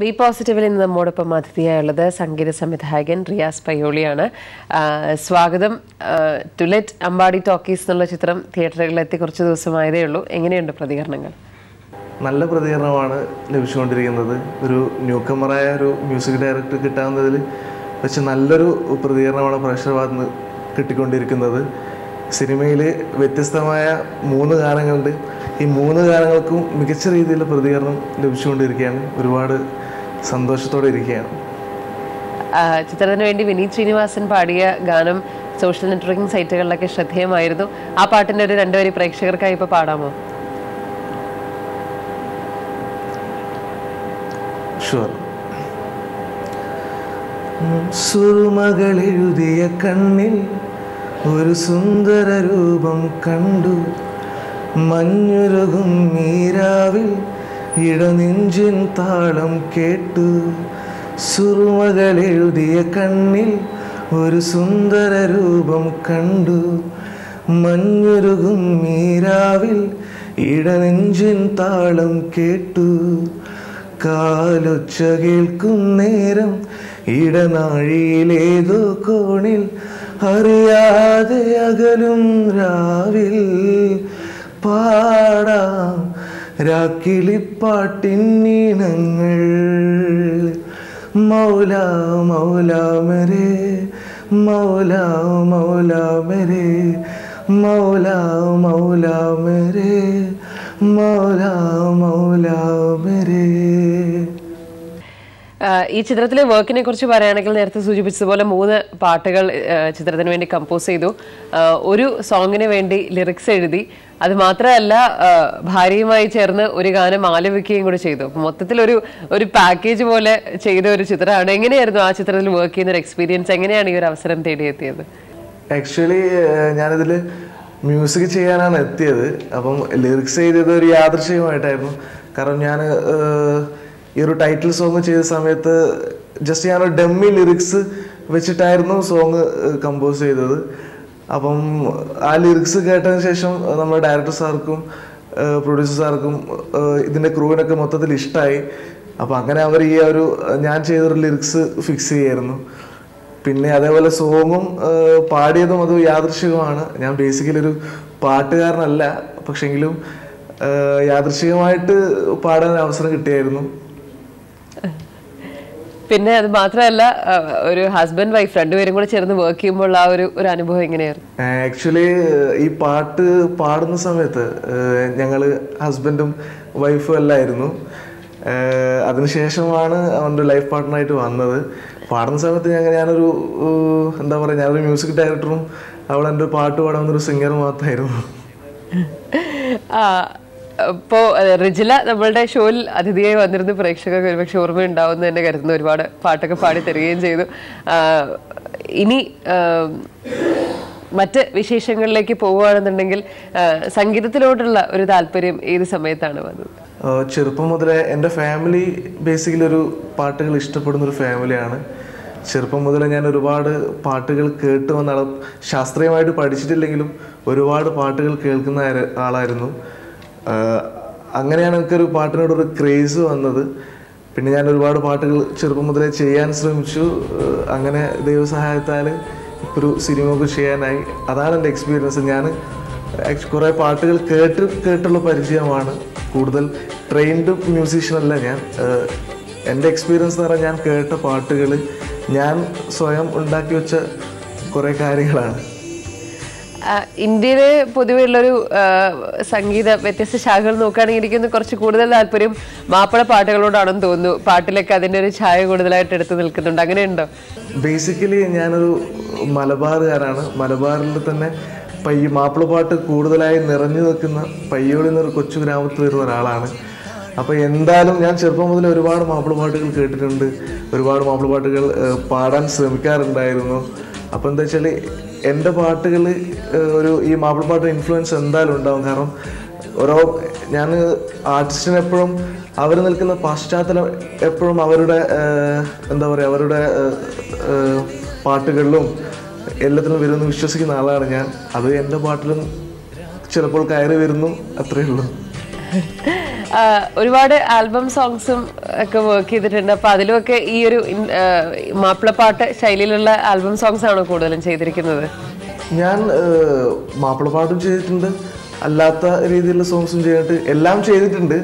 B പോസിറ്റീവിൽ ഇന്ന് നമ്മോടൊപ്പം അതിഥിയായുള്ളത് സംഗീത സംവിധായകൻ റിയാസ് പയ്യോളിയാണ്. സ്വാഗതം. ടു ലെറ്റ് അമ്പാടി ടോക്കീസ് എന്നുള്ള ചിത്രം തിയേറ്ററുകളിലെത്തി കുറച്ച് ദിവസമായതേ ഉള്ളൂ. എങ്ങനെയുണ്ട് പ്രതികരണങ്ങൾ? നല്ല പ്രതികരണമാണ് ലഭിച്ചുകൊണ്ടിരിക്കുന്നത്. ഒരു ന്യൂകമറായ ഒരു മ്യൂസിക് ഡയറക്ടർ കിട്ടാവുന്നതിൽ വെച്ച് നല്ലൊരു പ്രതികരണമാണ് പ്രേക്ഷകരുടെ ഭാഗത്ത് നിന്ന് കിട്ടിക്കൊണ്ടിരിക്കുന്നത്. സിനിമയിൽ വ്യത്യസ്തമായ 3 ഗാനങ്ങളുണ്ട്. ഈ 3 ഗാനങ്ങൾക്കും മികച്ച രീതിയിലുള്ള പ്രതികരണം ലഭിച്ചുകൊണ്ടിരിക്കുകയാണ്. ഒരുപാട് സന്തോഷത്തോടെ ഇരിക്കുകയാണ്. ചിത്രത്തിന് വേണ്ടി വിനീത് ശ്രീനിവാസൻ പാടിയ ഗാനം സോഷ്യൽ നെറ്റ്വർക്കിംഗ് സൈറ്റുകളിലൊക്കെ ശ്രദ്ധേയമായിരുന്നു. ആ പാട്ടിൻ്റെ ഒരു 2 വരി പ്രേക്ഷകർക്കായി ഇപ്പോൾ പാടാമോ? ഷുവർ. സുറുമകൾ എഴുതിയ കണ്ണിൽ ഒരു സുന്ദര രൂപം കണ്ടു, മഞ്ഞുരുകും നീരാവിൽ ഇടനെഞ്ചിൻ താളം കേട്ടു. സുറുമകൾ എഴുതിയ കണ്ണിൽ ഒരു സുന്ദര രൂപം കണ്ടു, മഞ്ഞുരുകും നീരാവിൽ ഇടനെഞ്ചിൻ താളം കേട്ടു. കാലൊച്ച കേൾക്കും നേരം ഇടനാഴിയിലേതോ കോണിൽ അറിയാതെ അകലും രാവിൽ പാടാം രാക്കിളിപ്പാട്ടിന്നീണങ്ങൾ. മൗലാ മൗലാ മേരേ മൗലാ മൗലാ മേരേ മൗലാ മൗലാ മേരേ മൗലാ മൗലാ മേരേ. ഈ ചിത്രത്തിലെ വർക്കിനെ കുറിച്ച് പറയുകയാണെങ്കിൽ നേരത്തെ സൂചിപ്പിച്ചതുപോലെ 3 പാട്ടുകൾ ചിത്രത്തിന് വേണ്ടി കമ്പോസ് ചെയ്തു. ഒരു സോങ്ങിന് വേണ്ടി ലിറിക്സ് എഴുതി. അത് മാത്രമല്ല ഭാര്യയുമായി ചേർന്ന് ഒരു ഗാനം ആലപിക്കുകയും കൂടി ചെയ്തു. മൊത്തത്തിൽ ഒരു പാക്കേജ് പോലെ ചെയ്ത ഒരു ചിത്രമാണ്. എങ്ങനെയായിരുന്നു ആ ചിത്രത്തിൽ വർക്ക് ചെയ്യുന്ന ഒരു എക്സ്പീരിയൻസ്? എങ്ങനെയാണ് ഈ ഒരു അവസരം തേടിയെത്തിയത്? ആക്ച്വലി ഞാനിതിൽ മ്യൂസിക് ചെയ്യാനാണ് എത്തിയത്. അപ്പം ലിറിക്സ് ചെയ്തത് ഒരു യാദൃശ്ചികമായിട്ടായിരുന്നു. കാരണം ഞാൻ ഈ ഒരു ടൈറ്റിൽ സോങ് ചെയ്ത സമയത്ത് ജസ്റ്റ് ഞാനൊരു ഡമ്മി ലിറിക്സ് വെച്ചിട്ടായിരുന്നു സോങ് കമ്പോസ് ചെയ്തത്. അപ്പം ആ ലിറിക്സ് കേട്ടതിന് ശേഷം നമ്മുടെ ഡയറക്ടർ സാർക്കും പ്രൊഡ്യൂസർ സാർക്കും ഇതിൻ്റെ ക്രൂവിനൊക്കെ മൊത്തത്തിൽ ഇഷ്ടമായി. അപ്പം അങ്ങനെ അവർ ഈ ഒരു ഞാൻ ചെയ്തൊരു ലിറിക്സ് ഫിക്സ് ചെയ്യായിരുന്നു. പിന്നെ അതേപോലെ സോങ്ങും പാടിയതും അത് യാദൃശ്ചികമാണ്. ഞാൻ ബേസിക്കലി ഒരു പാട്ടുകാരനല്ല, പക്ഷെങ്കിലും യാദൃശ്ചികമായിട്ട് പാടാൻ അവസരം കിട്ടിയായിരുന്നു. പിന്നെ അത് മാത്രമല്ല ഒരു ഹസ്ബൻഡ് വൈഫ് 2 പേരും കൂടെ ചേർന്ന് വർക്ക് ചെയ്യുമ്പോൾ ആ ഒരു അനുഭവം എങ്ങനെയായിരുന്നു? ആക്ച്വലി ഈ പാട്ട് പാടുന്ന സമയത്ത് ഞങ്ങൾ ഹസ്ബൻഡും വൈഫും എല്ലായിരുന്നു. അതിനുശേഷമാണ് അവൻ്റെ ലൈഫ് പാർട്ട്ണറായിട്ട് വന്നത്. പാടുന്ന സമയത്ത് ഞാനൊരു എന്താ പറയുക, ഞാനൊരു മ്യൂസിക് ഡയറക്ടറും അവൾ എൻ്റെ പാട്ട് പാടാവുന്നൊരു സിംഗറും മാത്രമായിരുന്നു. ഇപ്പോൾ റിജില നമ്മളുടെ ഷോയിൽ അതിഥിയായി വന്നിരുന്ന പ്രേക്ഷകർക്ക് ഒരുപക്ഷെ ഓർമ്മയുണ്ടാവുമെന്ന് തന്നെ കരുതുന്നു. ഒരുപാട് പാട്ടൊക്കെ പാടി തരികയും ചെയ്തു. ഇനി മറ്റ് വിശേഷങ്ങളിലേക്ക് പോവുകയാണെന്നുണ്ടെങ്കിൽ സംഗീതത്തിലോട്ടുള്ള ഒരു താല്പര്യം ഏത് സമയത്താണ് വന്നത്? ചെറുപ്പം മുതലേ എൻ്റെ ഫാമിലി ബേസിക്കലി ഒരു പാട്ടുകൾ ഇഷ്ടപ്പെടുന്നൊരു ഫാമിലിയാണ്. ചെറുപ്പം മുതലേ ഞാൻ ഒരുപാട് പാട്ടുകൾ കേട്ട് വന്ന ശാസ്ത്രീയമായിട്ട് പഠിച്ചിട്ടില്ലെങ്കിലും ഒരുപാട് പാട്ടുകൾ കേൾക്കുന്ന ആളായിരുന്നു. അങ്ങനെയാണ് എനിക്കൊരു പാട്ടിനോടൊരു ക്രേസ് വന്നത്. പിന്നെ ഞാൻ ഒരുപാട് പാട്ടുകൾ ചെറുപ്പം മുതലേ ചെയ്യാൻ ശ്രമിച്ചു. അങ്ങനെ ദൈവസഹായത്താൽ ഇപ്പോൾ ഒരു സിനിമയൊക്കെ ചെയ്യാനായി. അതാണ് എൻ്റെ എക്സ്പീരിയൻസ്. ഞാൻ കുറേ പാട്ടുകൾ കേട്ടുള്ള പരിചയമാണ്. കൂടുതൽ ട്രെയിൻഡ് മ്യൂസീഷ്യനല്ല ഞാൻ. എൻ്റെ എക്സ്പീരിയൻസ് എന്ന് പറഞ്ഞാൽ ഞാൻ കേട്ട പാട്ടുകൾ ഞാൻ സ്വയം ഉണ്ടാക്കി വെച്ച കുറേ കാര്യങ്ങളാണ്. ഇന്ത്യയിലെ പൊതുവെയുള്ളൊരു സംഗീത വ്യത്യസ്ത ശാഖകൾ നോക്കുകയാണെങ്കിൽ എനിക്കൊന്ന് കുറച്ച് കൂടുതൽ താല്പര്യം മാപ്പിള പാട്ടുകളോടാണെന്ന് തോന്നുന്നു. പാട്ടിലൊക്കെ അതിൻ്റെ ഒരു ഛായ കൂടുതലായിട്ട് എടുത്തു നിൽക്കുന്നുണ്ട്. അങ്ങനെയുണ്ടോ? ബേസിക്കലി ഞാനൊരു മലബാറുകാരാണ്. മലബാറിൽ തന്നെ മാപ്പിള പാട്ട് കൂടുതലായി നിറഞ്ഞു നിൽക്കുന്ന പയ്യോളി എന്നൊരു കൊച്ചു ഗ്രാമത്തിൽ വരുന്ന ഒരാളാണ്. അപ്പോൾ എന്തായാലും ഞാൻ ചെറുപ്പം മുതൽ ഒരുപാട് മാപ്പിള പാട്ടുകൾ കേട്ടിട്ടുണ്ട്. ഒരുപാട് മാപ്പിള പാട്ടുകൾ പാടാൻ ശ്രമിക്കാറുണ്ടായിരുന്നു. അപ്പോൾ എന്താ വെച്ചാൽ എൻ്റെ പാട്ടുകൾ ഈ മാപ്പിളപ്പാട്ട് ഇൻഫ്ലുവൻസ് എന്തായാലും ഉണ്ടാകും. കാരണം ഞാൻ ആർട്ടിസ്റ്റിന് എപ്പോഴും അവർ നിൽക്കുന്ന പശ്ചാത്തലം എപ്പോഴും അവരുടെ എന്താ പറയുക, അവരുടെ പാട്ടുകളിലും എല്ലാത്തിനും വരുമെന്ന് വിശ്വസിക്കുന്ന ആളാണ് ഞാൻ. അത് എൻ്റെ പാട്ടിലും ചിലപ്പോൾ കയറി വരുന്നു, അത്രയേ ഉള്ളൂ. ഒരുപാട് ആൽബം സോങ്സും ഒക്കെ വർക്ക് ചെയ്തിട്ടുണ്ട്. അപ്പൊ അതിലുമൊക്കെ ഈ ഒരു മാപ്പിളപ്പാട്ട് ശൈലിയിലുള്ള ആൽബം സോങ്സ് ആണോ കൂടുതലും ചെയ്തിരിക്കുന്നത്? ഞാൻ മാപ്പിളപ്പാട്ടും ചെയ്തിട്ടുണ്ട്, അല്ലാത്ത രീതിയിലുള്ള സോങ്സും ചെയ്തിട്ട് എല്ലാം ചെയ്തിട്ടുണ്ട്.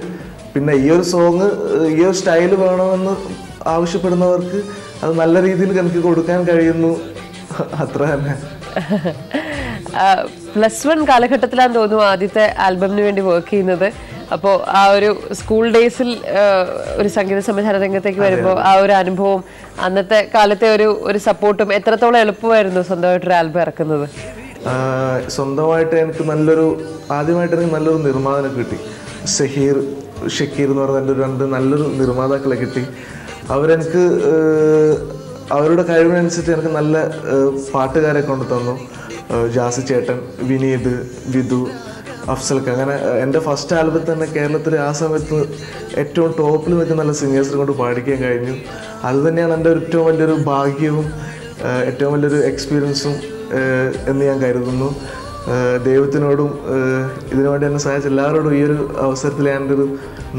പിന്നെ ഈ ഒരു സോങ് ഈ ഒരു സ്റ്റൈൽ വേണമെന്ന് ആവശ്യപ്പെടുന്നവർക്ക് അത് നല്ല രീതിയിൽ എനിക്ക് കൊടുക്കാൻ കഴിയുന്നു, അത്ര തന്നെ. +1 കാലഘട്ടത്തിലാന്ന് തോന്നുന്നു ആദ്യത്തെ ആൽബമിന് വേണ്ടി വർക്ക് ചെയ്യുന്നത്. അപ്പോൾ ആ ഒരു സ്കൂൾ ഡേയ്സിൽ ഒരു സംഗീത സംവിധാന രംഗത്തേക്ക് വരുമ്പോൾ ആ ഒരു അനുഭവം, അന്നത്തെ കാലത്തെ ഒരു സപ്പോർട്ടും എത്രത്തോളം എളുപ്പമായിരുന്നു സ്വന്തമായിട്ടൊരു ആൽബം ഇറക്കുന്നത്? സ്വന്തമായിട്ട് എനിക്ക് ആദ്യമായിട്ട് എനിക്ക് നല്ലൊരു നിർമ്മാതാവിനെ കിട്ടി. ഷക്കീർ എന്ന് പറഞ്ഞ എൻ്റെ 2 നല്ലൊരു നിർമ്മാതാക്കളെ കിട്ടി. അവരെനിക്ക് അവരുടെ കഴിവിനനുസരിച്ച് എനിക്ക് നല്ല പാട്ടുകാരെ കൊണ്ടു തന്നു. ജാസി ചേട്ടൻ, വിനീത്, വിധു, അഫ്സൽക്ക്. അങ്ങനെ എൻ്റെ ഫസ്റ്റ് ആൽബത്തിൽ തന്നെ കേരളത്തിൽ ആ സമയത്ത് ഏറ്റവും ടോപ്പിൽ നിൽക്കുന്ന നല്ല സിംഗേഴ്സിനെ കൊണ്ട് പാടിക്കാൻ കഴിഞ്ഞു. അത് തന്നെയാണ് എൻ്റെ ഏറ്റവും വലിയൊരു ഭാഗ്യവും ഏറ്റവും വലിയൊരു എക്സ്പീരിയൻസും എന്ന് ഞാൻ കരുതുന്നു. ദൈവത്തിനോടും ഇതിനുവേണ്ടി എന്നെ സഹായിച്ച എല്ലാവരോടും ഈ ഒരു അവസരത്തിൽ ഞാൻ എൻ്റെ ഒരു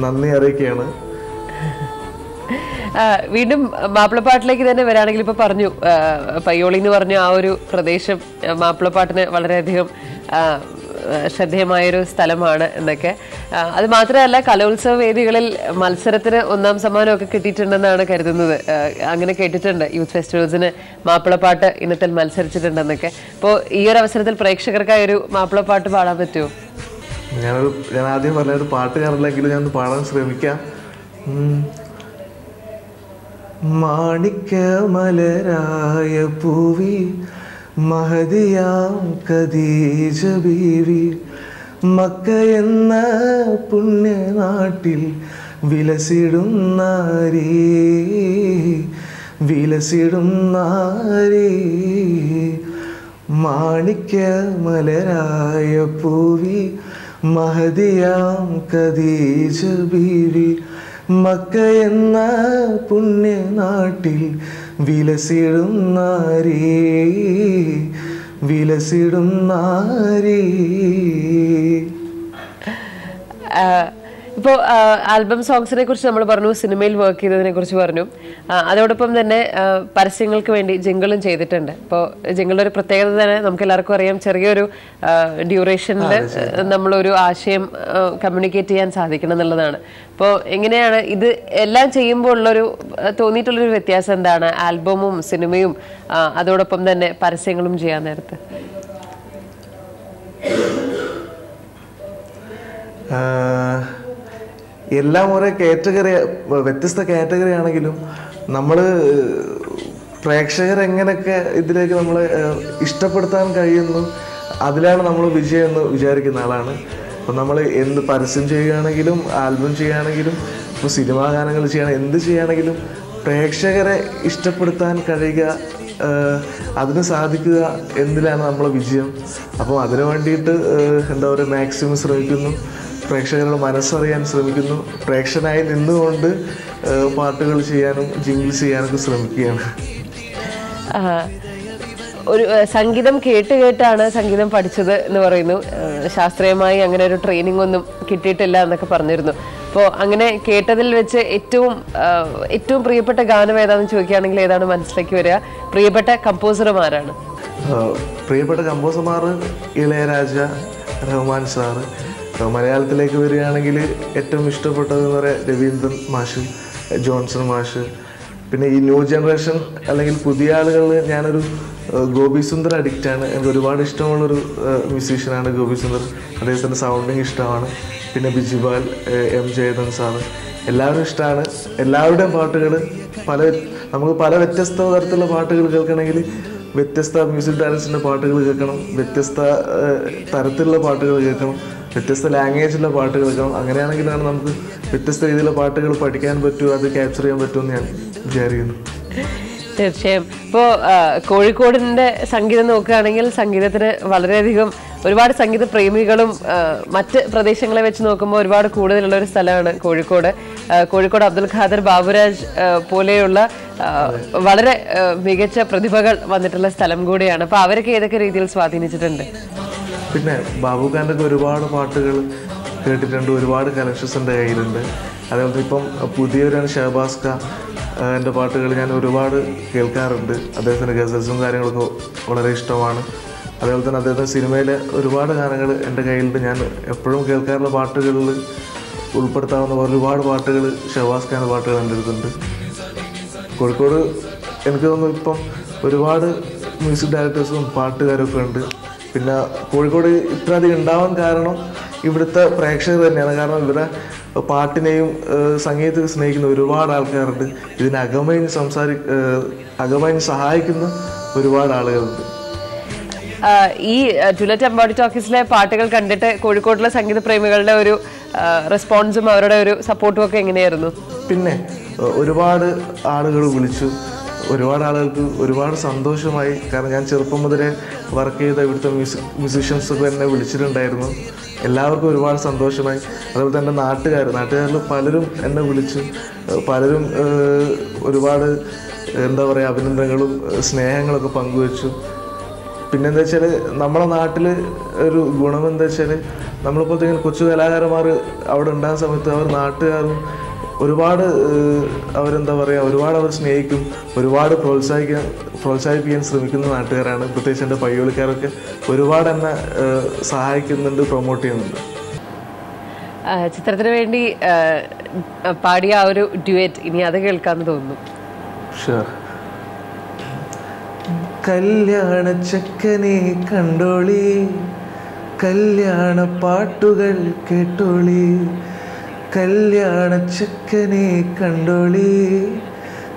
നന്ദി അറിയിക്കുകയാണ്. വീണ്ടും മാപ്പിളപ്പാട്ടിലേക്ക് തന്നെ വരാണെങ്കിൽ, ഇപ്പൊ പറഞ്ഞു പയ്യോളി എന്ന് പറഞ്ഞ ആ ഒരു പ്രദേശം മാപ്പിളപ്പാട്ടിന് വളരെയധികം ശ്രദ്ധേയമായൊരു സ്ഥലമാണ് എന്നൊക്കെ. അത് മാത്രമല്ല, കലോത്സവ വേദികളിൽ മത്സരത്തിന് 1ാം സമ്മാനമൊക്കെ കിട്ടിയിട്ടുണ്ടെന്നാണ് കരുതുന്നത്. അങ്ങനെ കേട്ടിട്ടുണ്ട്, യൂത്ത് ഫെസ്റ്റിവൽസിന് മാപ്പിളപ്പാട്ട് ഇനത്തിൽ മത്സരിച്ചിട്ടുണ്ടെന്നൊക്കെ. അപ്പോൾ ഈ ഒരു അവസരത്തിൽ പ്രേക്ഷകർക്കായി ഒരു മാപ്പിളപ്പാട്ട് പാടാൻ പറ്റുമോ? ഞാൻ ആദ്യം പറഞ്ഞൊരു പാട്ടുകാരല്ലെങ്കിലും ഞാൻ പാടാൻ ശ്രമിക്കാം. മാണിക്യമലരായ പൂവി മഹദിയാം ഖദീജ ബീവി, മക്ക എന്ന പുണ്യനാട്ടിൽ വിലസിടും നാരീ, വിലസിടും നാരീ. മാണിക്യമലരായ പൂവി മഹദിയാം ഖദീജ ബീവി, മക്ക എന്ന പുണ്യനാട്ടിൽ വിലസിടും നാരീ, വിലസിടും നാരീ. ഇപ്പോൾ ആൽബം സോങ്സിനെ കുറിച്ച് നമ്മൾ പറഞ്ഞു, സിനിമയിൽ വർക്ക് ചെയ്തതിനെ കുറിച്ച് പറഞ്ഞു. അതോടൊപ്പം തന്നെ പരസ്യങ്ങൾക്ക് വേണ്ടി ജിങ്കിളും ചെയ്തിട്ടുണ്ട്. ഇപ്പോൾ ജിങ്കിളുടെ ഒരു പ്രത്യേകത തന്നെ നമുക്ക് എല്ലാവർക്കും അറിയാം, ചെറിയൊരു ഡ്യൂറേഷനിൽ നമ്മളൊരു ആശയം കമ്മ്യൂണിക്കേറ്റ് ചെയ്യാൻ സാധിക്കണം എന്നുള്ളതാണ്. അപ്പോൾ എങ്ങനെയാണ് ഇത് എല്ലാം ചെയ്യുമ്പോൾ ഉള്ളൊരു തോന്നിയിട്ടുള്ളൊരു വ്യത്യാസം എന്താണ്, ആൽബമും സിനിമയും അതോടൊപ്പം തന്നെ പരസ്യങ്ങളും ചെയ്യാൻ നേരത്ത്? എല്ലാം ഓരോ കാറ്റഗറി, വ്യത്യസ്ത കാറ്റഗറി ആണെങ്കിലും നമ്മൾ പ്രേക്ഷകർ എങ്ങനെയൊക്കെ ഇതിലേക്ക് നമ്മളെ ഇഷ്ടപ്പെടുത്താൻ കഴിയുന്നു, അതിലാണ് നമ്മൾ വിജയം എന്ന് വിചാരിക്കുന്ന ആളാണ്. അപ്പം നമ്മൾ എന്ത് പരസ്യം ചെയ്യുകയാണെങ്കിലും ആൽബം ചെയ്യുകയാണെങ്കിലും ഇപ്പോൾ സിനിമാ ഗാനങ്ങൾ ചെയ്യുകയാണെങ്കിൽ എന്ത് ചെയ്യുകയാണെങ്കിലും പ്രേക്ഷകരെ ഇഷ്ടപ്പെടുത്താൻ കഴിയുക, അതിന് സാധിക്കുക എന്നതിലാണ് നമ്മളെ വിജയം. അപ്പം അതിനു വേണ്ടിയിട്ട് എന്താ പറയുക, മാക്സിമം ശ്രമിക്കുന്നു, പ്രേക്ഷകരുടെ മനസ്സറിയാൻ ശ്രമിക്കുന്നു, പ്രേക്ഷകനായി നിന്നുകൊണ്ട് പാട്ടുകൾ ചെയ്യാനും ജിങ്കിൾസ് ചെയ്യാനൊക്കെ ശ്രമിക്കുകയാണ്. ഒരു സംഗീതം കേട്ടാണ് സംഗീതം പഠിച്ചത് എന്ന് പറയുന്നു. ശാസ്ത്രീയമായി അങ്ങനെ ഒരു ട്രെയിനിങ് ഒന്നും കിട്ടിയിട്ടില്ല എന്നൊക്കെ പറഞ്ഞിരുന്നു. അപ്പോൾ അങ്ങനെ കേട്ടതിൽ വെച്ച് ഏറ്റവും പ്രിയപ്പെട്ട ഗാനം ഏതാണെന്ന് ചോദിക്കുകയാണെങ്കിൽ ഏതാണ് മനസ്സിലേക്ക് വരിക? പ്രിയപ്പെട്ട കമ്പോസർമാരാണ്? പ്രിയപ്പെട്ട കമ്പോസർമാർ ഇളയരാജ, റഹ്മാൻ സാറ്. മലയാളത്തിലേക്ക് വരികയാണെങ്കിൽ ഏറ്റവും ഇഷ്ടപ്പെട്ടതെന്ന് പറയാം രവീന്ദ്രൻ മാഷ്, ജോൺസൺ മാഷ്. പിന്നെ ഈ ന്യൂ ജനറേഷൻ അല്ലെങ്കിൽ പുതിയ ആളുകളിൽ ഞാനൊരു ഗോപി സുന്ദർ അഡിക്റ്റാണ്. എനിക്ക് ഒരുപാട് ഇഷ്ടമുള്ളൊരു മ്യൂസീഷ്യനാണ് ഗോപി സുന്ദർ. അദ്ദേഹത്തിൻ്റെ സൗണ്ടിങ് ഇഷ്ടമാണ്. പിന്നെ ബിജുപാൽ, എം ജയദൻ സാറ്, എല്ലാവരും ഇഷ്ടമാണ്. എല്ലാവരുടെയും പാട്ടുകൾ നമുക്ക് പല വ്യത്യസ്ത തരത്തിലുള്ള പാട്ടുകൾ കേൾക്കണമെങ്കിൽ വ്യത്യസ്ത മ്യൂസിക് ഡയറക്ടേഴ്സിൻ്റെ പാട്ടുകൾ കേൾക്കണം, വ്യത്യസ്ത തരത്തിലുള്ള പാട്ടുകൾ കേൾക്കണം, വ്യത്യസ്ത ലാംഗ്വേജിലുള്ള പാട്ടുകൾ കേൾക്കണം. അങ്ങനെയാണെങ്കിലാണ് നമുക്ക് വ്യത്യസ്ത രീതിയിലുള്ള പാട്ടുകൾ പഠിക്കാൻ പറ്റുമോ, അത് ക്യാപ്ചർ ചെയ്യാൻ പറ്റുമെന്ന് ഞാൻ വിചാരിക്കുന്നു. തീർച്ചയായും. ഇപ്പോൾ കോഴിക്കോടിൻ്റെ സംഗീതം നോക്കുകയാണെങ്കിൽ സംഗീതത്തിന് വളരെയധികം ഒരുപാട് സംഗീത പ്രേമികളും മറ്റ് പ്രദേശങ്ങളെ വെച്ച് നോക്കുമ്പോൾ ഒരുപാട് കൂടുതലുള്ള ഒരു സ്ഥലമാണ് കോഴിക്കോട്. കോഴിക്കോട് അബ്ദുൽ ഖാദർ, ബാബുരാജ് പോലെയുള്ള വളരെ മികച്ച പ്രതിഭകൾ വന്നിട്ടുള്ള സ്ഥലം കൂടിയാണ്. അപ്പോൾ അവരൊക്കെ ഏതൊക്കെ രീതിയിൽ സ്വാധീനിച്ചിട്ടുണ്ട്? പിന്നെ ബാബുഖാൻ്റെ ഒരുപാട് പാട്ടുകൾ കേട്ടിട്ടുണ്ട്, ഒരുപാട് കളക്ഷൻസ് എൻ്റെ കയ്യിലുണ്ട്. അതേപോലെ ഇപ്പം പുതിയൊരാണ് ഷഹബാസ് ഖാൻ, എൻ്റെ പാട്ടുകൾ ഞാൻ ഒരുപാട് കേൾക്കാറുണ്ട്. അദ്ദേഹത്തിൻ്റെ ഗസൽസും കാര്യങ്ങളൊക്കെ വളരെ ഇഷ്ടമാണ്. അതേപോലെ തന്നെ അദ്ദേഹത്തിൻ്റെ സിനിമയിലെ ഒരുപാട് ഗാനങ്ങൾ എൻ്റെ കയ്യിലുണ്ട്. ഞാൻ എപ്പോഴും കേൾക്കാറുള്ള പാട്ടുകളിൽ ഉൾപ്പെടുത്താവുന്ന ഒരുപാട് പാട്ടുകൾ ഷഹബാസ് ഖാൻ്റെ പാട്ടുകൾ എൻ്റെ അടുത്തുണ്ട്. കോഴിക്കോട് എനിക്ക് തോന്നുന്നു ഇപ്പം ഒരുപാട് മ്യൂസിക് ഡയറക്ടേഴ്സും പാട്ടുകാരൊക്കെ ഉണ്ട്. പിന്നെ കോഴിക്കോട് ഇത്ര അധികം ഉണ്ടാവാൻ കാരണം ഇവിടുത്തെ പ്രേക്ഷകർ തന്നെയാണ്. കാരണം ഇവിടെ പാട്ടിനെയും സംഗീതത്തെ സ്നേഹിക്കുന്ന ഒരുപാട് ആൾക്കാരുണ്ട്. ഇതിനെ അകമഴിഞ്ഞ് സഹായിക്കുന്ന ഒരുപാട് ആളുകളുണ്ട്. ഈ ടുലറ്റ് അമ്പാടി ടോക്കീസിലെ പാട്ടുകൾ കണ്ടിട്ട് കോഴിക്കോട്ടിലെ സംഗീത പ്രേമികളുടെ ഒരു റെസ്പോൺസും അവരുടെ ഒരു സപ്പോർട്ടും ഒക്കെ എങ്ങനെയായിരുന്നു? പിന്നെ ഒരുപാട് ആളുകൾ വിളിച്ചു, ഒരുപാട് ആളുകൾക്ക് ഒരുപാട് സന്തോഷമായി. കാരണം ഞാൻ ചെറുപ്പം മുതലേ വർക്ക് ചെയ്ത ഇവിടുത്തെ മ്യൂസീഷ്യൻസൊക്കെ എന്നെ വിളിച്ചിട്ടുണ്ടായിരുന്നു. എല്ലാവർക്കും ഒരുപാട് സന്തോഷമായി. അതുപോലെ തന്നെ നാട്ടുകാരിൽ പലരും എന്നെ വിളിച്ചു, പലരും ഒരുപാട് എന്താ പറയുക അഭിനന്ദനങ്ങളും സ്നേഹങ്ങളൊക്കെ പങ്കുവച്ചു. പിന്നെന്താ വെച്ചാൽ നമ്മളെ നാട്ടിൽ ഒരു ഗുണമെന്താ വെച്ചാൽ നമ്മളിപ്പോഴത്തെ ഇങ്ങനെ കൊച്ചു കലാകാരന്മാർ അവിടെ ഉണ്ടാകുന്ന സമയത്ത് അവർ നാട്ടുകാരും ഒരുപാട് അവരെന്താ പറയുക ഒരുപാട് അവർ സ്നേഹിക്കും, ഒരുപാട് പ്രോത്സാഹിപ്പിക്കാൻ ശ്രമിക്കുന്ന നാട്ടുകാരാണ്. പ്രത്യേകിച്ച് എൻ്റെ പയ്യോളിക്കാരൊക്കെ ഒരുപാട് എന്നെ സഹായിക്കുന്നുണ്ട്, പ്രൊമോട്ട് ചെയ്യുന്നുണ്ട്. ചിത്രത്തിന് വേണ്ടി പാടിയ ആ ഒരു ഡ്യുവറ്റ് ഇനി അത് കേൾക്കാമെന്ന് തോന്നുന്നു. ഷുവർ. കല്യാണ ചെക്കനെ കണ്ടോളി, കല്യാണ പാട്ടുകൾ കേട്ടോളി, കല്യാണ ചെക്കനെ കണ്ടോളി,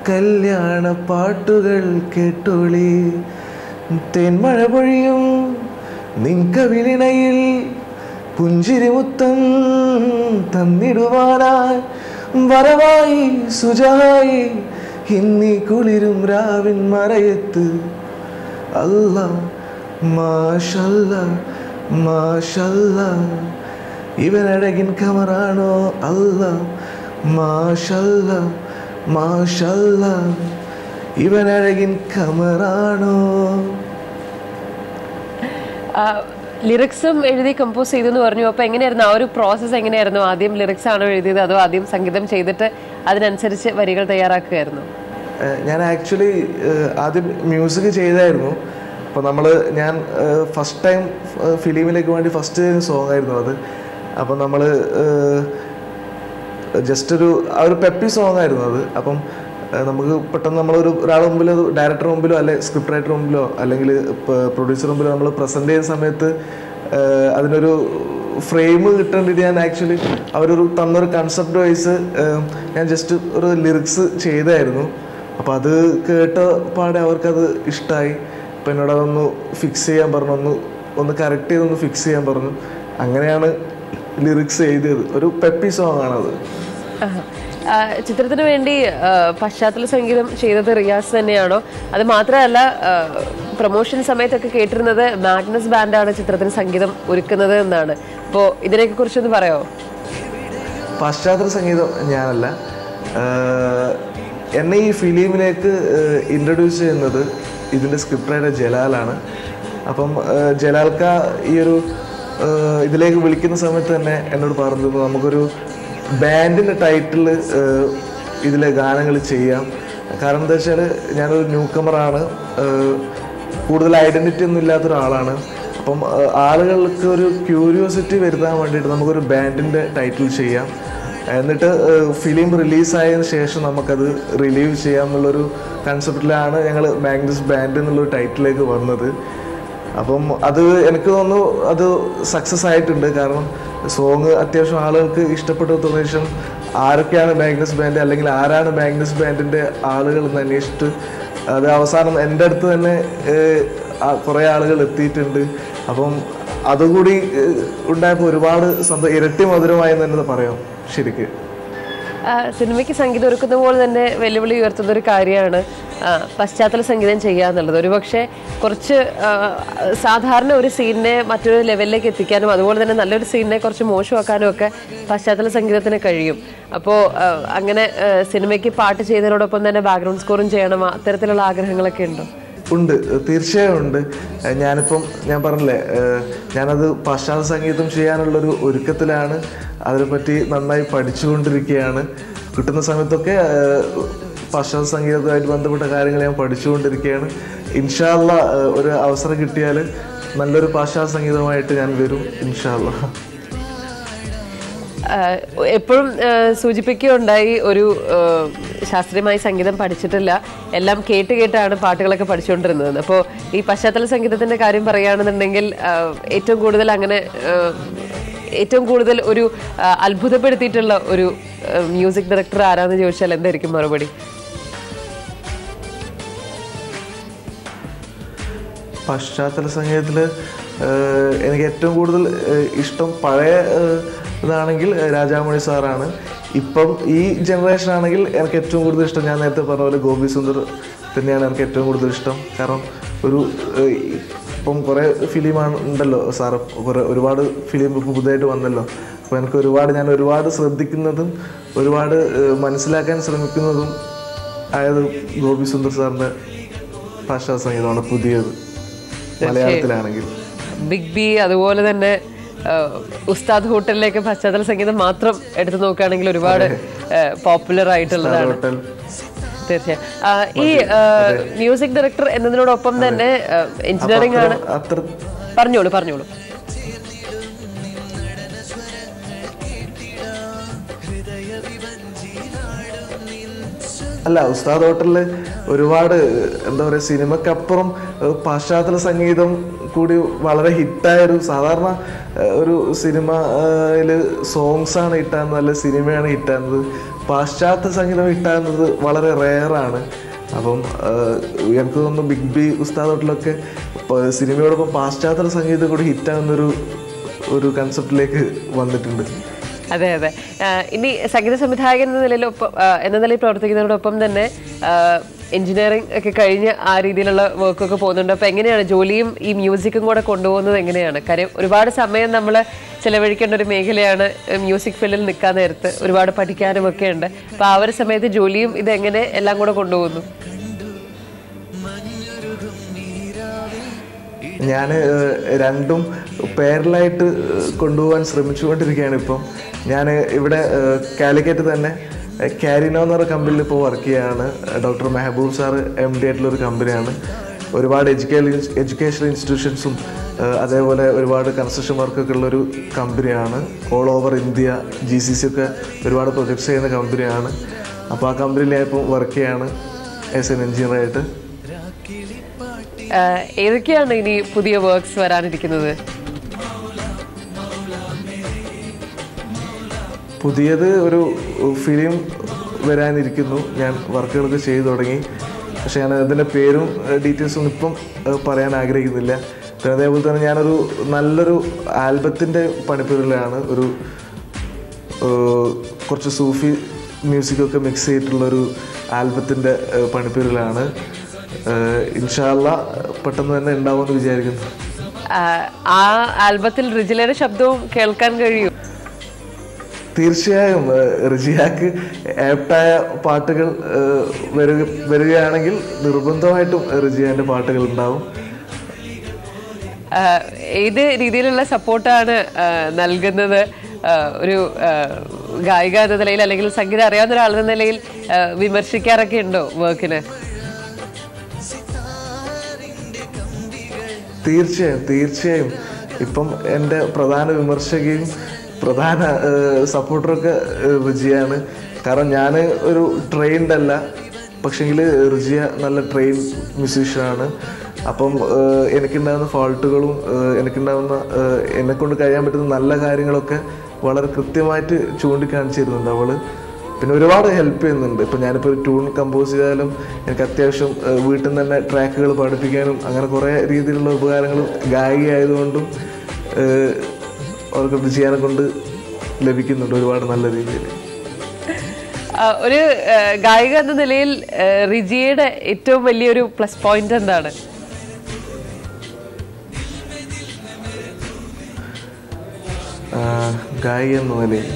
കല്യാണ പാട്ടുകൾ കേട്ടോളി. തേന്മഴ പൊഴിയും നിൻകവിളിണയിൽ പുഞ്ചിരി മുത്തം തന്നിടുവാനായി വരവായി സുജായി ഇന്നീ കുളിരും രാവിൻ മറയത്ത്. അല്ലാ മാഷല്ലാ മാഷല്ലാ ഇവനഴകിൻ കമറാണോ അല്ലാ മാഷല്ലാ മാഷല്ലാ ഇവനഴകിൻ കമറാണോ. ലിറിക്സും എഴുതി കമ്പോസ് ചെയ്തെന്ന് പറഞ്ഞു. അപ്പോൾ എങ്ങനെയായിരുന്നു ആ ഒരു പ്രോസസ്സ്? എങ്ങനെയായിരുന്നു? ആദ്യം ലിറിക്സ് ആണോ എഴുതിയത്, അതോ ആദ്യം സംഗീതം ചെയ്തിട്ട് അതിനനുസരിച്ച് വരികൾ തയ്യാറാക്കുകയായിരുന്നു? ഞാൻ ആക്ച്വലി ആദ്യം മ്യൂസിക് ചെയ്തായിരുന്നു. അപ്പോൾ ഞാൻ ഫസ്റ്റ് ടൈം ഫിലിമിലേക്ക് വേണ്ടി ഫസ്റ്റ് സോങ് ആയിരുന്നു അത്. അപ്പം നമ്മൾ ജസ്റ്റ് ഒരു പെപ്പി സോങ് ആയിരുന്നു അത്. അപ്പം നമുക്ക് പെട്ടെന്ന് ഒരാളുടെ മുമ്പിൽ ഡയറക്ടർ മുമ്പിലോ അല്ലെ സ്ക്രിപ്റ്റ് റൈറ്റർ മുമ്പിലോ അല്ലെങ്കിൽ പ്രൊഡ്യൂസർ മുമ്പിലോ നമ്മൾ പ്രസൻറ്റ് ചെയ്യുന്ന സമയത്ത് അതിനൊരു ഫ്രെയിം കിട്ടേണ്ടിട്ട് ഞാൻ ആക്ച്വലി അവരൊരു തന്നൊരു കൺസെപ്റ്റ് വൈസ് ഞാൻ ജസ്റ്റ് ഒരു ലിറിക്സ് ചെയ്തായിരുന്നു. അപ്പോൾ അത് കേട്ട പാടെ അവർക്കത് ഇഷ്ടമായി. അപ്പോൾ എന്നോട് അതൊന്ന് ഫിക്സ് ചെയ്യാൻ പറഞ്ഞു, ഒന്ന് കറക്റ്റ് ചെയ്തൊന്ന് ഫിക്സ് ചെയ്യാൻ പറഞ്ഞു. അങ്ങനെയാണ് ലിറിക്സ് എഴുതിയത്. ഒരു പെപ്പി സോങ് ആണത്. ചിത്രത്തിന് വേണ്ടി പശ്ചാത്തല സംഗീതം ചെയ്തത് റിയാസ് തന്നെയാണോ? അത് മാത്രമല്ല, പ്രൊമോഷൻ സമയത്തൊക്കെ കേട്ടിരുന്നത് മാഗ്നസ് ബാൻഡാണ് ചിത്രത്തിന് സംഗീതം ഒരുക്കുന്നത് എന്നാണ്. അപ്പോൾ ഇതിനെയൊക്കെ കുറിച്ചൊന്ന് പറയാമോ? പശ്ചാത്തല സംഗീതം ഞാനല്ല. എന്നെ ഈ ഫിലിമിലേക്ക് ഇൻട്രൊഡ്യൂസ് ചെയ്യുന്നത് ഇതിൻ്റെ സ്ക്രിപ്റ്റ് റൈറ്റർ ജലാലാണ്. അപ്പം ജലാൽക്ക ഈ ഒരു ഇതിലേക്ക് വിളിക്കുന്ന സമയത്ത് തന്നെ എന്നോട് പറഞ്ഞിരുന്നു നമുക്കൊരു ബാൻഡിൻ്റെ ടൈറ്റിൽ ഇതിലെ ഗാനങ്ങൾ ചെയ്യാം. കാരണം എന്താ വെച്ചാൽ ഞാനൊരു ന്യൂ കമറാണ്, കൂടുതൽ ഐഡൻറ്റിറ്റി ഒന്നും ഇല്ലാത്തൊരാളാണ്. അപ്പം ആളുകൾക്ക് ഒരു ക്യൂരിയോസിറ്റി വരുത്താൻ വേണ്ടിയിട്ട് നമുക്കൊരു ബാൻഡിൻ്റെ ടൈറ്റിൽ ചെയ്യാം. എന്നിട്ട് ഫിലിം റിലീസായതിനു ശേഷം നമുക്കത് റിലീവ് ചെയ്യാം എന്നുള്ളൊരു കൺസെപ്റ്റിലാണ് ഞങ്ങൾ മാഗ്നസ് ബാൻഡ് എന്നുള്ളൊരു ടൈറ്റിലേക്ക് വന്നത്. അപ്പം അത് എനിക്ക് തോന്നുന്നു അത് സക്സസ് ആയിട്ടുണ്ട്. കാരണം സോങ് അത്യാവശ്യം ആളുകൾക്ക് ഇഷ്ടപ്പെട്ടതിന് ശേഷം ആരൊക്കെയാണ് മാഗ്നസ് ബാൻഡ് അല്ലെങ്കിൽ ആരാണ് മാഗ്നസ് ബാൻഡിൻ്റെ ആളുകൾ എന്ന് അന്വേഷിച്ചിട്ട് അത് അവസാനം എൻ്റെ അടുത്ത് തന്നെ കുറേ ആളുകൾ എത്തിയിട്ടുണ്ട്. അപ്പം അതുകൂടി ഉണ്ടായപ്പോൾ ഒരുപാട് ഇരട്ടി മധുരമായി എന്ന് തന്നെ പറയാം. ശരിക്ക് സിനിമയ്ക്ക് സംഗീതം ഒരുക്കുന്ന പോലെ തന്നെ വെല്ലുവിളി ഉയർത്തുന്ന ഒരു കാര്യമാണ് പശ്ചാത്തല സംഗീതം ചെയ്യുക എന്നുള്ളത്. ഒരുപക്ഷെ കുറച്ച് സാധാരണ ഒരു സീനിനെ മറ്റൊരു ലെവലിലേക്ക് എത്തിക്കാനും അതുപോലെ തന്നെ നല്ലൊരു സീനിനെ കുറച്ച് മോശമാക്കാനും ഒക്കെ പശ്ചാത്തല സംഗീതത്തിന് കഴിയും. അപ്പോൾ അങ്ങനെ സിനിമയ്ക്ക് പാട്ട് ചെയ്യുന്നതിനോടൊപ്പം തന്നെ ബാക്ക്ഗ്രൗണ്ട് സ്കോറും ചെയ്യണം, അത്തരത്തിലുള്ള ആഗ്രഹങ്ങളൊക്കെ ഉണ്ടോ? ഉണ്ട്, തീർച്ചയായും ഉണ്ട്. ഞാനിപ്പം ഞാൻ പറഞ്ഞില്ലേ, ഞാനത് പാശ്ചാത്യ സംഗീതം ചെയ്യാനുള്ളൊരു ഒരുക്കത്തിലാണ്. അതിനെപ്പറ്റി നന്നായി പഠിച്ചുകൊണ്ടിരിക്കുകയാണ്. കിട്ടുന്ന സമയത്തൊക്കെ പാശ്ചാത്യ സംഗീതവുമായിട്ട് ബന്ധപ്പെട്ട കാര്യങ്ങൾ ഞാൻ പഠിച്ചുകൊണ്ടിരിക്കുകയാണ്. ഇൻഷാ അല്ലാ ഒരു അവസരം കിട്ടിയാൽ നല്ലൊരു പാശ്ചാത്യ സംഗീതമായിട്ട് ഞാൻ വരും ഇൻഷാ അല്ലാ. എപ്പോഴും സൂചിപ്പിക്കുകയുണ്ടായി, ഒരു ശാസ്ത്രീയമായി സംഗീതം പഠിച്ചിട്ടില്ല, എല്ലാം കേട്ടാണ് പാട്ടുകളൊക്കെ പഠിച്ചുകൊണ്ടിരുന്നത്. അപ്പോൾ ഈ പശ്ചാത്തല സംഗീതത്തിന്റെ കാര്യം പറയുകയാണെന്നുണ്ടെങ്കിൽ ഏറ്റവും കൂടുതൽ ഒരു അത്ഭുതപ്പെടുത്തിയിട്ടുള്ള ഒരു മ്യൂസിക് ഡയറക്ടർ ആരാന്ന് ചോദിച്ചാൽ എന്തായിരിക്കും മറുപടി? പശ്ചാത്തല സംഗീതത്തിൽ എനിക്ക് ഏറ്റവും കൂടുതൽ ഇഷ്ടം പഴയ ഇതാണെങ്കിൽ രാജാമണി സാറാണ്. ഇപ്പം ഈ ജനറേഷൻ ആണെങ്കിൽ എനിക്ക് ഏറ്റവും കൂടുതൽ ഇഷ്ടം, ഞാൻ നേരത്തെ പറഞ്ഞ പോലെ ഗോപി സുന്ദർ തന്നെയാണ് എനിക്ക് ഏറ്റവും കൂടുതൽ ഇഷ്ടം. കാരണം ഇപ്പം കുറേ ഫിലിമാണ് ഉണ്ടല്ലോ സാറ്, ഒരുപാട് ഫിലിം ഇപ്പം പുതുതായിട്ട് വന്നല്ലോ. അപ്പോൾ എനിക്ക് ഞാൻ ഒരുപാട് ശ്രദ്ധിക്കുന്നതും ഒരുപാട് മനസ്സിലാക്കാൻ ശ്രമിക്കുന്നതും ആയത് ഗോപി സുന്ദർ സാറിൻ്റെ പാശ്ചാത്യ സംഗീതമാണ് പുതിയത്, മലയാളത്തിലാണെങ്കിൽ. ബിഗ് ബി, അതുപോലെ തന്നെ ഉസ്താദ് ഹോട്ടലിലേക്ക് പശ്ചാത്തല സംഗീതം മാത്രം എടുത്തു നോക്കുകയാണെങ്കിൽ ഒരുപാട് പോപ്പുലർ ആയിട്ടുള്ളതാണ്. തീർച്ചയായും. ഈ മ്യൂസിക് ഡയറക്ടർ എന്നതിനോടൊപ്പം തന്നെ എഞ്ചിനീയറിംഗ് ആണ്. പറഞ്ഞോളൂ. അല്ല, ഉസ്താദ് ഹോട്ടലിൽ ഒരുപാട് എന്താ പറയുക, സിനിമക്കപ്പുറം പാശ്ചാത്തല സംഗീതം കൂടി വളരെ ഹിറ്റായൊരു, സാധാരണ ഒരു സിനിമയിൽ സോങ്സാണ് ഹിറ്റാകുന്നത്, അല്ല സിനിമയാണ് ഹിറ്റാകുന്നത്. പാശ്ചാത്യ സംഗീതം ഹിറ്റാകുന്നത് വളരെ റെയറാണ്. അപ്പം എനിക്ക് തോന്നുന്നു ബിഗ് ബി, ഉസ്താദ് ഹോട്ടലൊക്കെ സിനിമയോടൊപ്പം പാശ്ചാത്തല സംഗീതം കൂടി ഹിറ്റാകുന്നൊരു കൺസെപ്റ്റിലേക്ക് വന്നിട്ടുണ്ട്. അതെ. ഇനി സംഗീത സംവിധായകൻ എന്ന നിലയിൽ പ്രവർത്തിക്കുന്നതിനോടൊപ്പം തന്നെ എഞ്ചിനീയറിംഗ് ഒക്കെ കഴിഞ്ഞ് ആ രീതിയിലുള്ള വർക്കൊക്കെ പോകുന്നുണ്ട്. അപ്പോൾ എങ്ങനെയാണ് ജോലിയും ഈ മ്യൂസിക്കും കൂടെ കൊണ്ടുപോകുന്നത് എങ്ങനെയാണ്? കാര്യം ഒരുപാട് സമയം നമ്മൾ ചിലവഴിക്കേണ്ട ഒരു മേഖലയാണ് മ്യൂസിക് ഫീൽഡിൽ നിൽക്കാൻ നേരത്ത്, ഒരുപാട് പഠിക്കാനും ഒക്കെ ഉണ്ട്. അപ്പോൾ ആ ഒരു സമയത്ത് ജോലിയും ഇതെങ്ങനെ എല്ലാം കൂടെ കൊണ്ടുപോകുന്നു? ഞാൻ രണ്ടും പാരലായിട്ട് കൊണ്ടുപോകാൻ ശ്രമിച്ചുകൊണ്ടിരിക്കുകയാണ്. ഇപ്പം ഞാൻ ഇവിടെ കാലിക്കറ്റ് തന്നെ കാരിനോ എന്ന് പറഞ്ഞ കമ്പനിയിൽ ഇപ്പോൾ വർക്ക് ചെയ്യുകയാണ്. ഡോക്ടർ മെഹബൂബ് സാറ് MD ആയിട്ടുള്ളൊരു കമ്പനിയാണ്. ഒരുപാട് എഡ്യൂക്കേഷണൽ ഇൻസ്റ്റിറ്റ്യൂഷൻസും അതേപോലെ ഒരുപാട് കൺസ്ട്രക്ഷൻ വർക്കൊക്കെ ഉള്ളൊരു കമ്പനിയാണ്. ഓൾ ഓവർ ഇന്ത്യ GCC ഒക്കെ ഒരുപാട് പ്രൊജക്ട്സ് ചെയ്യുന്ന കമ്പനിയാണ്. അപ്പോൾ ആ കമ്പനിയിൽ ഞാൻ ഇപ്പോൾ വർക്ക് ചെയ്യാണ് ആസ് എൻ എഞ്ചിനീയറായിട്ട്. ഏതൊക്കെയാണ് ഇനി പുതിയ വർക്ക്സ് വരാനിരിക്കുന്നത്? പുതിയത് ഒരു ഫിലിം വരാനിരിക്കുന്നു. ഞാൻ വർക്കുകളൊക്കെ ചെയ്തു തുടങ്ങി. പക്ഷേ ഞാൻ അതിൻ്റെ പേരും ഡീറ്റെയിൽസൊന്നും ഇപ്പം പറയാൻ ആഗ്രഹിക്കുന്നില്ല. പിന്നെ അതേപോലെ തന്നെ ഞാനൊരു നല്ലൊരു ആൽബത്തിൻ്റെ പണിപ്പുരയിലാണ്. കുറച്ച് സൂഫി മ്യൂസിക്കൊക്കെ മിക്സ് ചെയ്തിട്ടുള്ളൊരു ആൽബത്തിൻ്റെ പണിപ്പുരയിലാണ്. ഇൻഷാ അല്ലാ പെട്ടെന്ന് തന്നെ ഉണ്ടാവുമെന്ന് വിചാരിക്കുന്നു. ആ ആൽബത്തിൽ റിജിലയുടെ ശബ്ദവും കേൾക്കാൻ കഴിയും? തീർച്ചയായും. റിജിയാക്ക് ആപ്റ്റായ പാട്ടുകൾ വരികയാണെങ്കിൽ നിർബന്ധമായിട്ടും റിജിയാൻ്റെ പാട്ടുകൾ ഉണ്ടാവും. ഏത് രീതിയിലുള്ള സപ്പോർട്ടാണ് നൽകുന്നത് ഒരു ഗായിക എന്ന നിലയിൽ, അല്ലെങ്കിൽ സംഗീതം അറിയാവുന്ന ഒരാളെന്ന നിലയിൽ വിമർശിക്കാറൊക്കെ ഉണ്ടോ വർക്കിന്? തീർച്ചയായും. ഇപ്പം എൻ്റെ പ്രധാന വിമർശകയും പ്രധാന സപ്പോർട്ടറൊക്കെ റിജിയാണ്. കാരണം ഞാൻ ഒരു ട്രെയിൻഡ് അല്ല, പക്ഷെങ്കിൽ റിജിയ നല്ല ട്രെയിൻ മ്യൂസീഷ്യനാണ്. അപ്പം എനിക്കുണ്ടാകുന്ന ഫാൾട്ടുകളും എന്നെക്കൊണ്ട് കഴിയാൻ പറ്റുന്ന നല്ല കാര്യങ്ങളൊക്കെ വളരെ കൃത്യമായിട്ട് ചൂണ്ടിക്കാണിച്ചു തരുന്നുണ്ട് അവൾ. പിന്നെ ഒരുപാട് ഹെൽപ്പ് ചെയ്യുന്നുണ്ട്. ഇപ്പം ഞാനിപ്പോൾ ഒരു ട്യൂൺ കമ്പോസ് ചെയ്താലും എനിക്ക് അത്യാവശ്യം വീട്ടിൽ നിന്ന് തന്നെ ട്രാക്കുകൾ പഠിപ്പിക്കാനും അങ്ങനെ കുറേ രീതിയിലുള്ള ഉപകാരങ്ങൾ ഗായിക ആയതുകൊണ്ടും അവർക്ക് ചെയ്യാനെ കൊണ്ട് ലഭിക്കുന്നുണ്ട് ഒരുപാട് നല്ല രീതിയിൽ. ഒരു ഗായിക എന്ന നിലയിൽ റിജിയുടെ ഏറ്റവും വലിയൊരു പ്ലസ് പോയിന്റ് എന്താണ്? ഗായിക എന്ന നിലയിൽ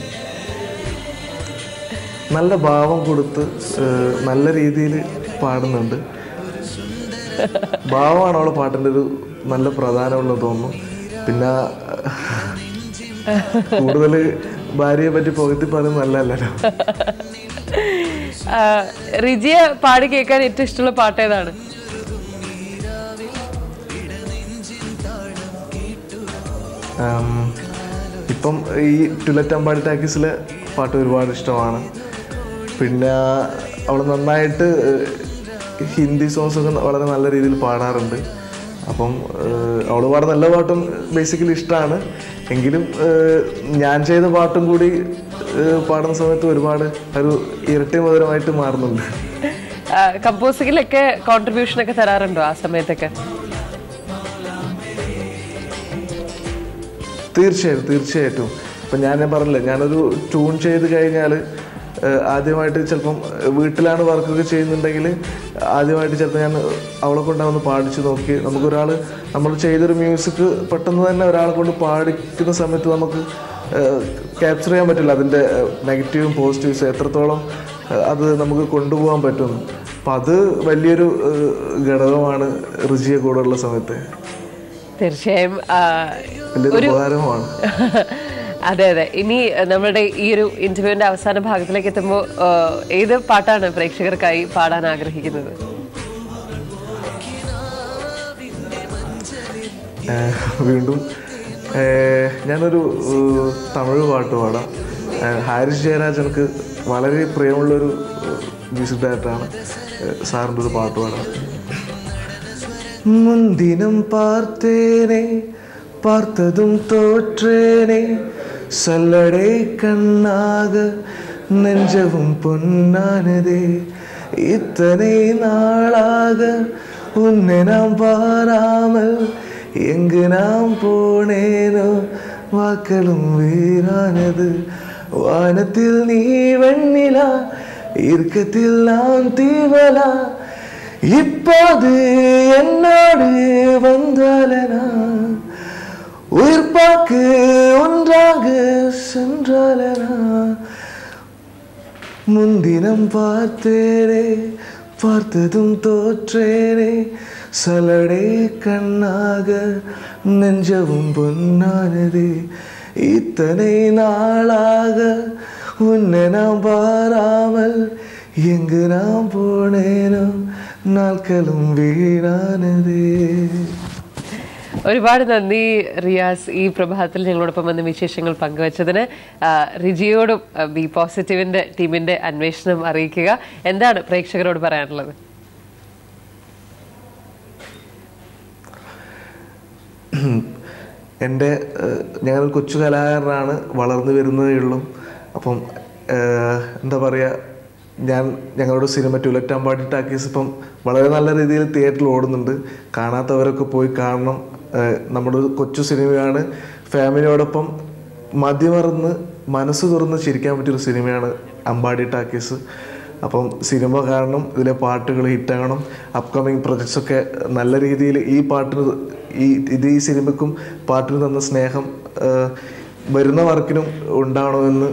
നല്ല ഭാവം കൊടുത്ത് നല്ല രീതിയിൽ പാടുന്നുണ്ട്. ഭാവമാണ് അവളെ പാട്ടിൻ്റെ ഒരു നല്ല പ്രധാനമുള്ളത് തോന്നുന്നു. പിന്നെ കൂടുതൽ ഭാര്യയെ പറ്റി പുകഴ്ത്തി പറയുന്നത് നല്ലതല്ലോ. റിജിയെ പാടി കേൾക്കാൻ ഏറ്റവും ഇഷ്ടമുള്ള പാട്ട് ഏതാണ്? ഇപ്പം ഈ ടുലറ്റ് അമ്പാടി ടാക്കീസിലെ പാട്ട് ഒരുപാട് ഇഷ്ടമാണ്. പിന്നെ അവൾ നന്നായിട്ട് ഹിന്ദി സോങ്സ് ഒക്കെ വളരെ നല്ല രീതിയിൽ പാടാറുണ്ട്. അപ്പം അവൾ പാടുന്ന എല്ലാ പാട്ടും ബേസിക്കലി ഇഷ്ടമാണ്. എങ്കിലും ഞാൻ ചെയ്ത പാട്ടും കൂടി പാടുന്ന സമയത്ത് ഒരുപാട് ഒരു ഇരട്ടി മധുരമായിട്ട് മാറുന്നുണ്ട്. കമ്പോസിങ്ങിലൊക്കെ കോൺട്രിബ്യൂഷൻ ഒക്കെ തരാറുണ്ടോ ആ സമയത്തൊക്കെ? തീർച്ചയായിട്ടും. ഇപ്പം ഞാൻ പറഞ്ഞില്ല, ഞാനൊരു ട്യൂൺ ചെയ്ത് കഴിഞ്ഞാൽ ആദ്യമായിട്ട് ചിലപ്പം വീട്ടിലാണ് വർക്കൊക്കെ ചെയ്യുന്നുണ്ടെങ്കിൽ ആദ്യമായിട്ട് ചിലപ്പോൾ ഞാൻ അവളെ കൊണ്ടാവുന്ന പാടിച്ച് നോക്കി. നമുക്കൊരാൾ നമ്മൾ ചെയ്തൊരു മ്യൂസിക് പെട്ടെന്ന് തന്നെ ഒരാളെ കൊണ്ട് പാടിക്കുന്ന സമയത്ത് നമുക്ക് ക്യാപ്ചർ ചെയ്യാൻ പറ്റില്ല അതിൻ്റെ നെഗറ്റീവും പോസിറ്റീവ്സും എത്രത്തോളം അത് നമുക്ക് കൊണ്ടുപോകാൻ പറ്റും. അപ്പം അത് വലിയൊരു ഘടകമാണ് റിജിയെ കൂടെ ഉള്ള സമയത്ത്. തീർച്ചയായും വലിയൊരു ഉപകാരമാണ്. അതെ. ഇനി നമ്മുടെ ഈ ഒരു ഇന്റർവ്യൂവിന്റെ അവസാന ഭാഗത്തിലേക്ക് എത്തുമ്പോൾ ഏത് പാട്ടാണ് പ്രേക്ഷകർക്കായി പാടാൻ ആഗ്രഹിക്കുന്നത്? വീണ്ടും ഞാനൊരു തമിഴ് പാട്ട് പാടാം. ഹാരിസ് ജയരാജ് എനിക്ക് വളരെ പ്രിയമുള്ളൊരു മ്യൂസിക് ഡയറക്ടറാണ്. സാറിൻ്റെ ഒരു പാട്ട് പാടാം. മുന്തിനം പാർത്തേനെ பார்த்ததும் தோற்றேனே சொல்லடே கண்ணாக நெஞ்சவும் பொன்னானதே இத்தனை நாளாக உன்னை நாம் பாராமல் எங்கு நாம் போனேனோ வாக்களும் வீரானது வானத்தில் நீ வெண்ணிலா இறுக்கத்தில் நான் தீவலா இப்போது என்னோடு வந்தாலனா உயிர் பார்க்கு ஒன்றாக சென்றாலனா முன்தினம் பார்த்தேனே பார்த்ததும் தோற்றேனே சலடை கண்ணாக நெஞ்சவும் பொன்னானதே இத்தனை நாளாக உன்னை நாம் பாராமல் எங்கு நாம் போனேனோ നാൾക്കലും വീണാനതേ. ഒരുപാട് നന്ദി റിയാസ്, ഈ പ്രഭാതത്തിൽ ഞങ്ങളോടൊപ്പം വന്ന വിശേഷങ്ങൾ പങ്കുവച്ചതിന്. റിജിയോടും ബി പോസിറ്റീവിന്റെ ടീമിന്റെ അന്വേഷണം അറിയിക്കുക. എന്താണ് പ്രേക്ഷകരോട് പറയാനുള്ളത്? ഞങ്ങൾ കൊച്ചു കലാകാരനാണ്, വളർന്നു വരുന്നതേ ഉള്ളൂ. അപ്പം എന്താ പറയുക, ഞങ്ങളുടെ സിനിമ ടുലറ്റ് അമ്പാടി ടാക്കീസ് ഇപ്പം വളരെ നല്ല രീതിയിൽ തിയേറ്ററിൽ ഓടുന്നുണ്ട്. കാണാത്തവരൊക്കെ പോയി കാണണം. നമ്മുടെ കൊച്ചു സിനിമയാണ്. ഫാമിലിയോടൊപ്പം മതിമറന്ന് മനസ്സ് തുറന്ന് ചിരിക്കാൻ പറ്റിയൊരു സിനിമയാണ് അമ്പാടി ടാക്കീസ്. അപ്പം സിനിമ കാണണം, ഇതിലെ പാട്ടുകൾ ഹിറ്റാകണം. അപ്കമിങ് പ്രൊജക്ട്സൊക്കെ നല്ല രീതിയിൽ ഈ സിനിമയ്ക്കും പാട്ടിന് തന്ന സ്നേഹം വരുന്ന വർക്കിനും ഉണ്ടാവണമെന്ന്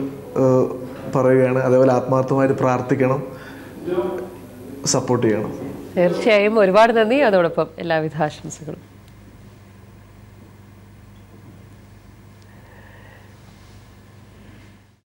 പറയുകയാണ്. അതേപോലെ ആത്മാർത്ഥമായിട്ട് പ്രാർത്ഥിക്കണം, സപ്പോർട്ട് ചെയ്യണം. തീർച്ചയായും ഒരുപാട് നന്ദി. അതോടൊപ്പം എല്ലാവിധ ആശംസകളും.